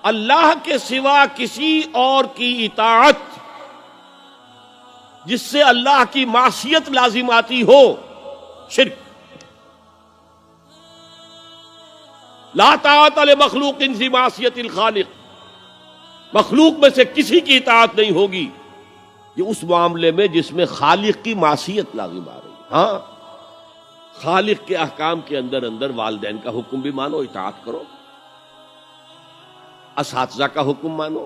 اللہ کے سوا کسی اور کی اطاعت جس سے اللہ کی معصیت لازم آتی ہو، شرک۔ لا طاعت لمخلوق فی معصیت الخالق، مخلوق میں سے کسی کی اطاعت نہیں ہوگی یہ اس معاملے میں جس میں خالق کی معصیت لازم آ رہی ہے۔ ہاں، خالق کے احکام کے اندر والدین کا حکم بھی مانو، اطاعت کرو، اساتذہ کا حکم مانو،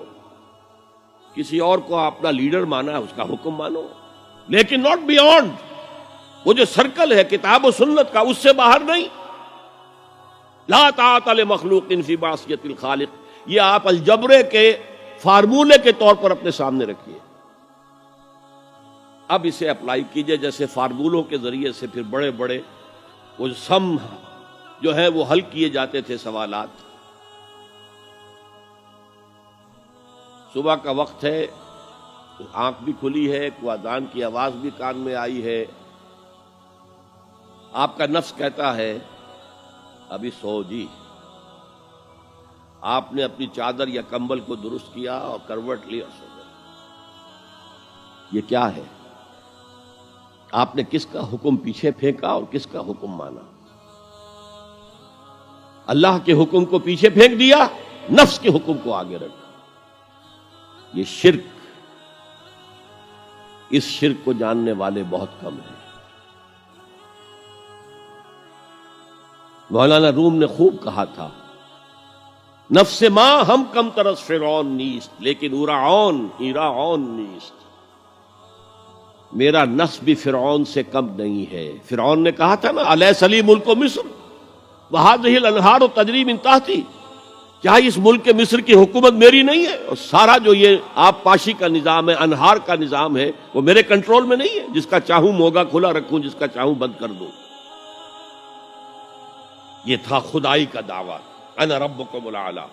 کسی اور کو اپنا لیڈر مانا ہے اس کا حکم مانو، لیکن ناٹ بیونڈ، وہ جو سرکل ہے کتاب و سنت کا اس سے باہر نہیں۔ لا طاعت لمخلوق فی معصیت الخالق، یہ آپ الجبرے کے فارمولے کے طور پر اپنے سامنے رکھیے، اب اسے اپلائی کیجئے۔ جیسے فارمولوں کے ذریعے سے پھر بڑے بڑے وہ سم جو ہے وہ حل کیے جاتے تھے سوالات۔ صبح کا وقت ہے، آنکھ بھی کھلی ہے، کوئی اذان کی آواز بھی کان میں آئی ہے، آپ کا نفس کہتا ہے ابھی سو جی۔ آپ نے اپنی چادر یا کمبل کو درست کیا اور کروٹ لی اور سو گئے۔ یہ کیا ہے؟ آپ نے کس کا حکم پیچھے پھینکا اور کس کا حکم مانا؟ اللہ کے حکم کو پیچھے پھینک دیا، نفس کے حکم کو آگے رکھا۔ یہ شرک، اس شرک کو جاننے والے بہت کم ہیں۔ مولانا روم نے خوب کہا تھا، نفس ما ہم کم ترس فرعون نیست لیکن ایراعون نیست۔ میرا نفس بھی فرعون سے کم نہیں ہے۔ فرعون نے کہا تھا نا الیس لی ملک مصر وہذہ الانہار تجری من تحتی، کیا اس ملک مصر کی حکومت میری نہیں ہے؟ اور سارا جو یہ آب پاشی کا نظام ہے، انہار کا نظام ہے، وہ میرے کنٹرول میں نہیں ہے؟ جس کا چاہوں موگا کھلا رکھوں، جس کا چاہوں بند کر دوں۔ یہ تھا خدائی کا دعویٰ، انا ربکم الاعلی۔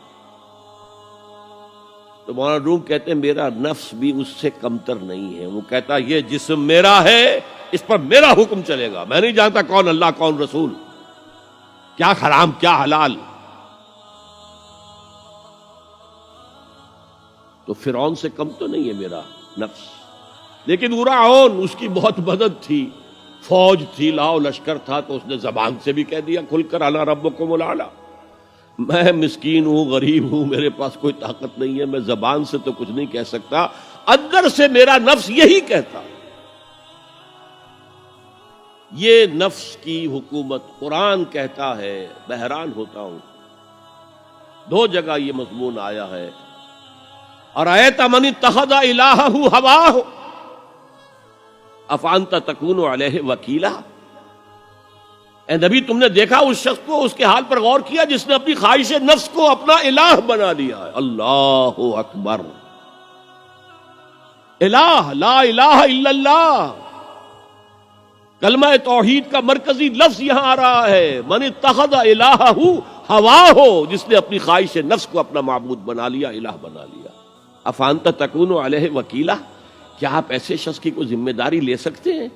تو مولانا روم کہتے ہیں میرا نفس بھی اس سے کمتر نہیں ہے۔ وہ کہتا یہ جسم میرا ہے، اس پر میرا حکم چلے گا، میں نہیں جانتا کون اللہ کون رسول، کیا حرام کیا حلال۔ تو فرعون سے کم تو نہیں ہے میرا نفس، لیکن اراعون اس کی بہت مدد تھی، فوج تھی، لاؤ لشکر تھا، تو اس نے زبان سے بھی کہہ دیا کھل کر انا ربکم الاعلی۔ میں مسکین ہوں، غریب ہوں، میرے پاس کوئی طاقت نہیں ہے، میں زبان سے تو کچھ نہیں کہہ سکتا، اندر سے میرا نفس یہی کہتا۔ یہ نفس کی حکومت قرآن کہتا ہے، میں حیران ہوتا ہوں، دو جگہ یہ مضمون آیا ہے، ارأیت من اتخذ الہہ ہواہ افانت تکون علیہ وکیلا۔ اے نبی تم نے دیکھا اس شخص کو، اس کے حال پر غور کیا جس نے اپنی خواہش نفس کو اپنا الہ بنا لیا ہے۔ اللہ اکبر، الہ، لا الہ الا اللہ، کلمہ توحید کا مرکزی لفظ یہاں آ رہا ہے، من اتخذ الہہ ہواہ، جس نے اپنی خواہش نفس کو اپنا معبود بنا لیا، الہ بنا لیا۔ افانت تکون علیہ وکیلا، کیا آپ ایسے شخص کی کوئی ذمہ داری لے سکتے ہیں؟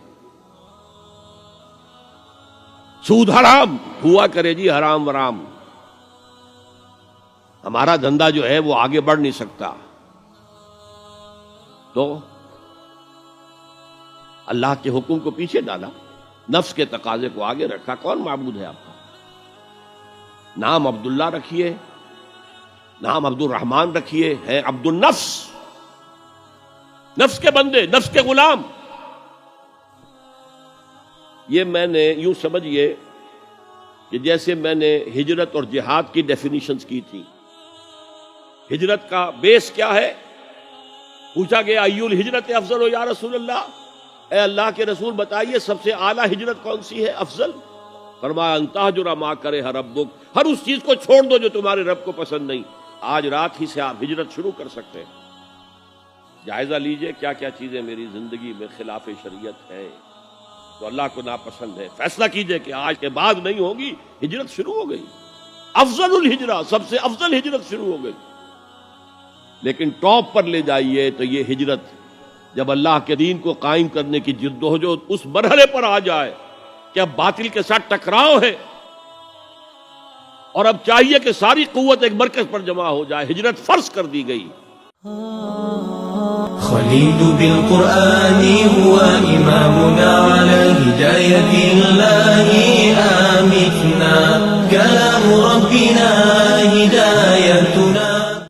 سود حرام ہوا کرے جی، حرام ورام، ہمارا دھندا جو ہے وہ آگے بڑھ نہیں سکتا، تو اللہ کے حکم کو پیچھے ڈالا، نفس کے تقاضے کو آگے رکھا۔ کون معبود ہے آپ کا؟ نام عبداللہ رکھیے، نام عبد الرحمن رکھیے، ہے عبد النفس، نفس کے بندے، نفس کے غلام۔ یہ میں نے یوں سمجھیے کہ جیسے میں نے ہجرت اور جہاد کی ڈیفینیشنز کی تھی۔ ہجرت کا بیس کیا ہے؟ پوچھا گیا ایو الہجرت افضل ہو یا رسول اللہ، اے اللہ کے رسول بتائیے سب سے اعلیٰ ہجرت کون سی ہے، افضل؟ فرمایا ان تہجر ما کرہ ربک، ہر اس چیز کو چھوڑ دو جو تمہارے رب کو پسند نہیں۔ آج رات ہی سے آپ ہجرت شروع کر سکتے ہیں۔ جائزہ لیجئے کیا کیا چیزیں میری زندگی میں خلاف شریعت ہیں، تو اللہ کو ناپسند ہے، فیصلہ کیجئے کہ آج کے بعد نہیں ہوگی، ہجرت شروع ہو گئی، افضل الہجرہ، سب سے افضل ہجرت شروع ہو گئی۔ لیکن ٹاپ پر لے جائیے تو یہ ہجرت جب اللہ کے دین کو قائم کرنے کی جدوجہد اس مرحلے پر آ جائے کہ اب باطل کے ساتھ ٹکراؤ ہے اور اب چاہیے کہ ساری قوت ایک مرکز پر جمع ہو جائے. ہجرت فرض کر دی گئی. خليل بالقرآن هو إمامنا على هداية الله